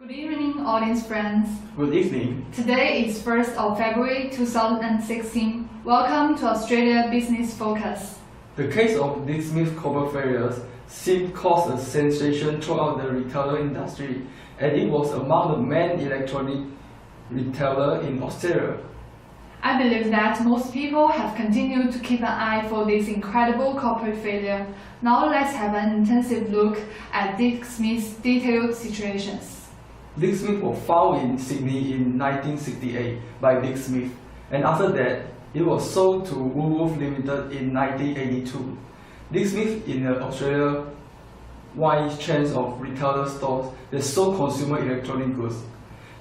Good evening, audience friends. Good evening. Today is 1st of February 2016. Welcome to Australia Business Focus. The case of Dick Smith copper failures seemed cause a sensation throughout the retailer industry, and it was among the main electronic retailer in Australia. I believe that most people have continued to keep an eye for this incredible corporate failure. Now let's have an intensive look at Dick Smith's detailed situations. Dick Smith was found in Sydney in 1968 by Dick Smith, and after that, it was sold to Woolworths Limited in 1982. Dick Smith in the Australia-wide chain of retailer stores that sold consumer electronic goods.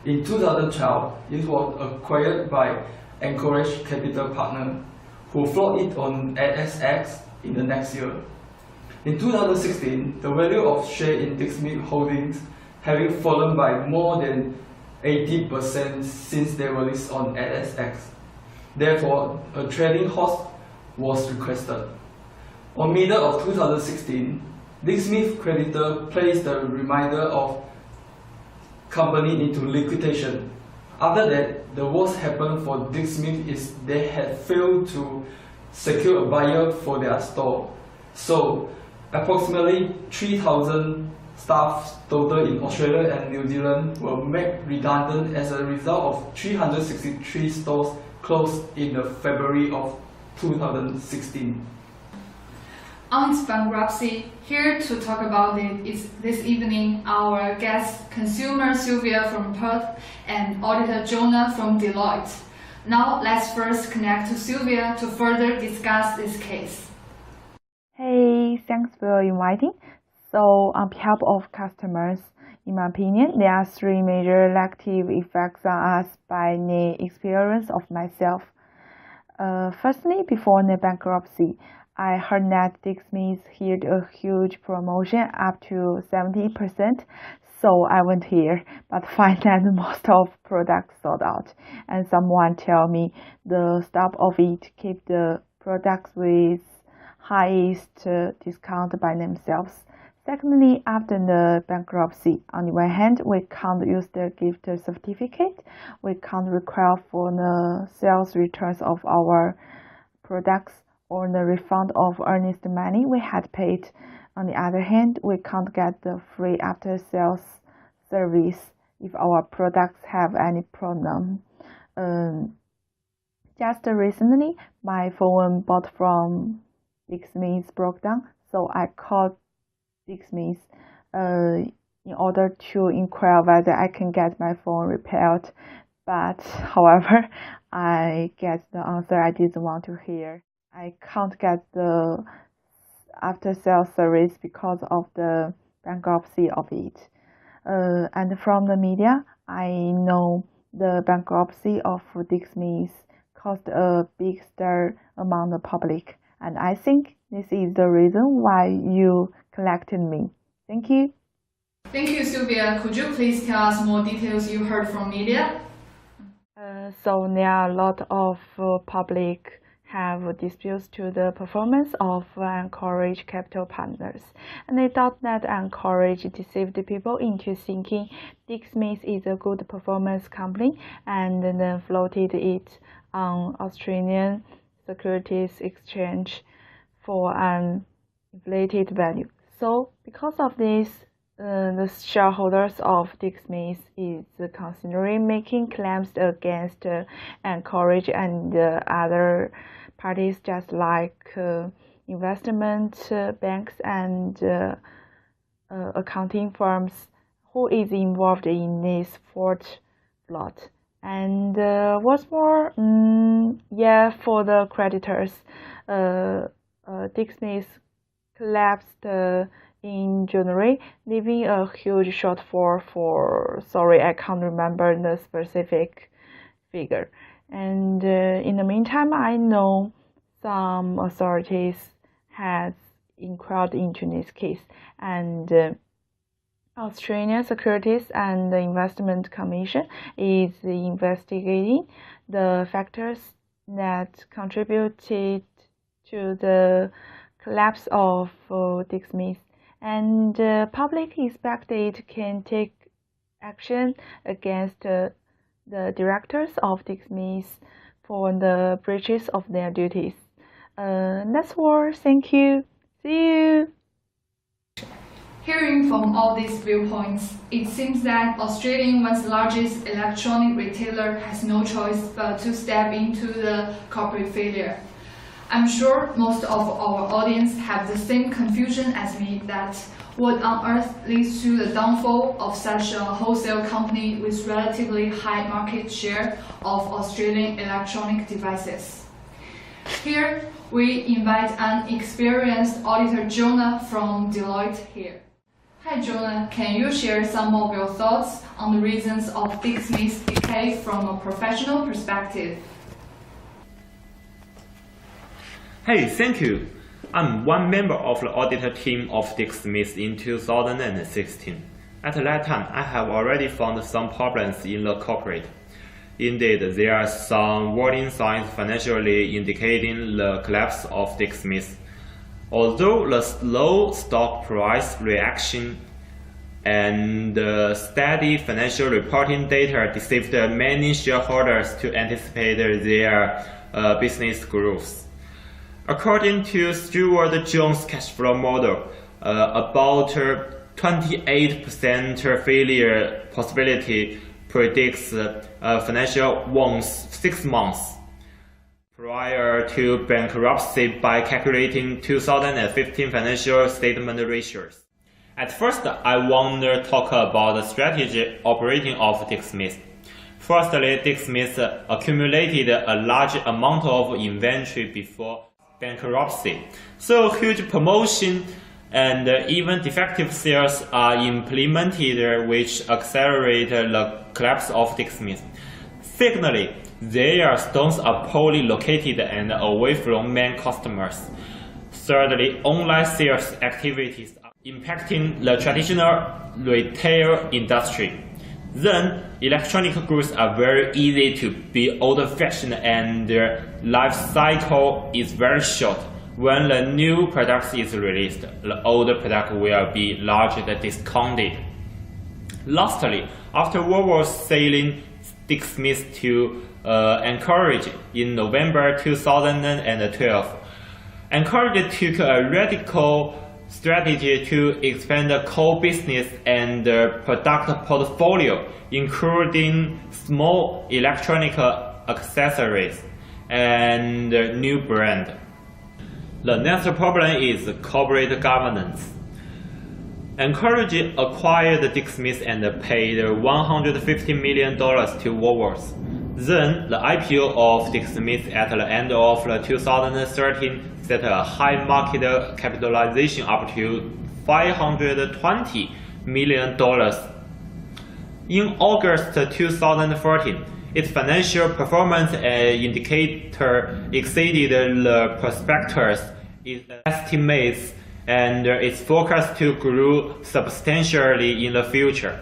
In 2012, it was acquired by Anchorage Capital Partners, who floated it on ASX in the next year. In 2016, the value of shares in Dick Smith Holdings having fallen by more than 80% since they were listed on ASX. Therefore, a trading halt was requested. On middle of 2016, Dick Smith creditor placed the remainder of company into liquidation. After that, the worst happened for Dick Smith is they had failed to secure a buyer for their store. So, approximately 3,000 staff total in Australia and New Zealand were made redundant as a result of 363 stores closed in the February of 2016. On its bankruptcy, here to talk about it is this evening our guest consumer Sylvia from Perth and auditor Jonah from Deloitte. Now let's first connect to Sylvia to further discuss this case. Hey, thanks for inviting. So on behalf of customers, in my opinion, there are three major negative effects on us by the experience of myself. Firstly, before the bankruptcy, I heard that Dick Smith had a huge promotion up to 70%, so I went here, but find that most of products sold out, and someone tell me the stop of it keep the products with highest discount by themselves. Secondly, after the bankruptcy, on the one hand, we can't use the gift certificate, we can't require for the sales returns of our products or the refund of earnest money we had paid. On the other hand, we can't get the free after-sales service if our products have any problem. Just recently, my phone bought from Dick Smith broke down, so I called Dick Smith in order to inquire whether I can get my phone repaired. But however, I get the answer I didn't want to hear. I can't get the after-sales service because of the bankruptcy of it. And from the media, I know the bankruptcy of Dick Smith caused a big stir among the public, and I think this is the reason why you collected me. Thank you. Thank you, Sylvia. Could you please tell us more details you heard from media? So there are a lot of public have disputes to the performance of Anchorage Capital Partners, and they thought that Anchorage deceived people into thinking Dick Smith is a good performance company and then floated it on Australian Securities Exchange for an inflated value. So because of this, the shareholders of Dick Smith is considering making claims against Anchorage and other parties, just like investment banks and accounting firms who is involved in this fraud plot. And what's more, for the creditors, Dick Smith collapsed in January, leaving a huge shortfall for, sorry, I can't remember the specific figure. And in the meantime, I know some authorities has inquired into this case, and Australian Securities and Investment Commission is investigating the factors that contributed to the collapse of Dick Smith, and public expect it can take action against the directors of Dick Smith for the breaches of their duties. That's all. Thank you. See you. Hearing from all these viewpoints, it seems that Australian once largest electronic retailer has no choice but to step into the corporate failure. I'm sure most of our audience have the same confusion as me that what on earth leads to the downfall of such a wholesale company with relatively high market share of Australian electronic devices. Here, we invite an experienced auditor, Jonah from Deloitte here. Hi Jonah, can you share some of your thoughts on the reasons of Dick Smith's decay from a professional perspective? Hey, thank you. I'm one member of the auditor team of Dick Smith in 2016. At that time, I have already found some problems in the corporate. Indeed, there are some warning signs financially indicating the collapse of Dick Smith. Although the slow stock price reaction and steady financial reporting data deceived many shareholders to anticipate their business growth. According to Stuart Jones' cash flow model, about 28% failure possibility predicts financial wounds 6 months prior to bankruptcy by calculating 2015 financial statement ratios. At first, I want to talk about the strategy operating of Dick Smith. Firstly, Dick Smith accumulated a large amount of inventory before bankruptcy, so huge promotion and even defective sales are implemented which accelerate the collapse of Dick Smith. Secondly, their stores are poorly located and away from main customers. Thirdly, online sales activities are impacting the traditional retail industry. Then, electronic goods are very easy to be old-fashioned and their life cycle is very short. When the new product is released, the older product will be largely discounted. Lastly, after Woolworths selling Dick Smith to Anchorage in November 2012, Anchorage took a radical strategy to expand the core business and product portfolio, including small electronic accessories and new brand. The next problem is corporate governance. Anchorage acquired Dick Smith and paid $150 million to Woolworths. Then, the IPO of Dick Smith at the end of 2013 set a high market capitalization up to $520 million. In August 2014, its financial performance indicator exceeded the prospectus' estimates and is forecast to grow substantially in the future.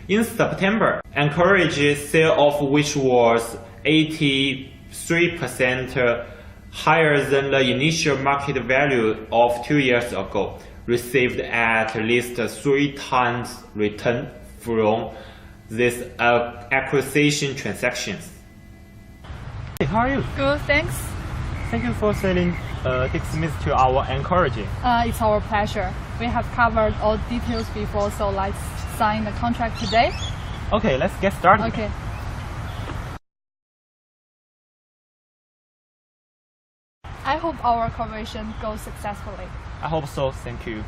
In September, Anchorage's sale of which was 83% higher than the initial market value of 2 years ago, received at least 3 times return from these acquisition transactions. Hey, how are you? Good, thanks. Thank you for selling Dick Smith to our Anchorage. It's our pleasure. We have covered all details before, so let's sign the contract today. Okay, let's get started. Okay. I hope our cooperation goes successfully. I hope so, thank you.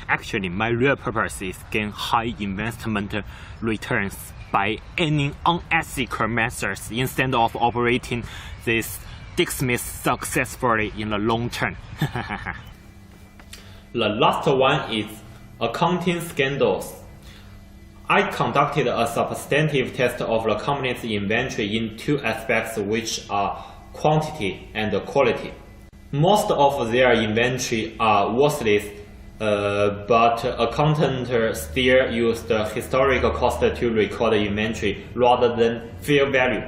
Actually, my real purpose is gain high investment returns by earning unethical methods instead of operating this Dick Smith successfully in the long term. The last one is accounting scandals. I conducted a substantive test of the company's inventory in 2 aspects, which are quantity and quality. Most of their inventory are worthless, but accountants still use the historical cost to record inventory rather than fair value.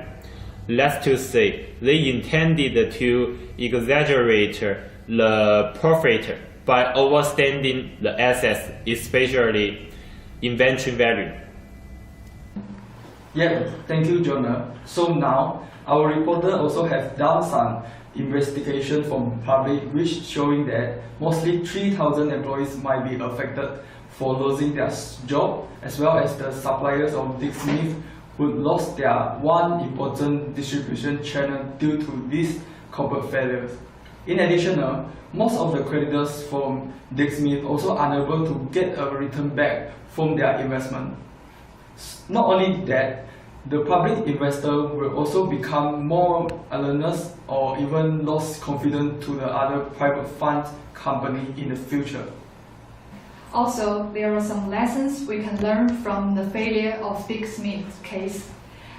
That's to say, they intended to exaggerate the profit by overstating the assets, especially inventory value. Yeah, thank you, Jonah. So now, our reporter also has done some investigation from public which showing that mostly 3,000 employees might be affected for losing their job, as well as the suppliers of Dick Smith who lost their one important distribution channel due to these corporate failures. In addition, most of the creditors from Dick Smith also unable to get a return back from their investment. Not only that, the public investor will also become more aloneness or even lost confidence to the other private fund company in the future. Also, there are some lessons we can learn from the failure of Dick Smith's case.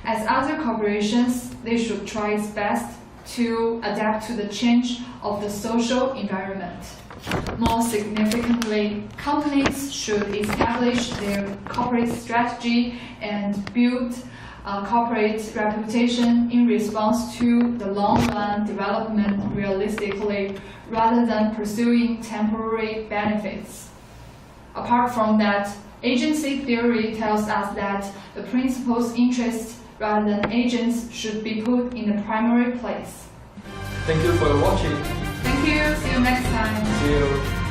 As other corporations, they should try its best to adapt to the change of the social environment. More significantly, companies should establish their corporate strategy and build a corporate reputation in response to the long-run development realistically, rather than pursuing temporary benefits. Apart from that, agency theory tells us that the principal's interests rather than agents should be put in the primary place. Thank you for watching. Thank you. See you next time. See you.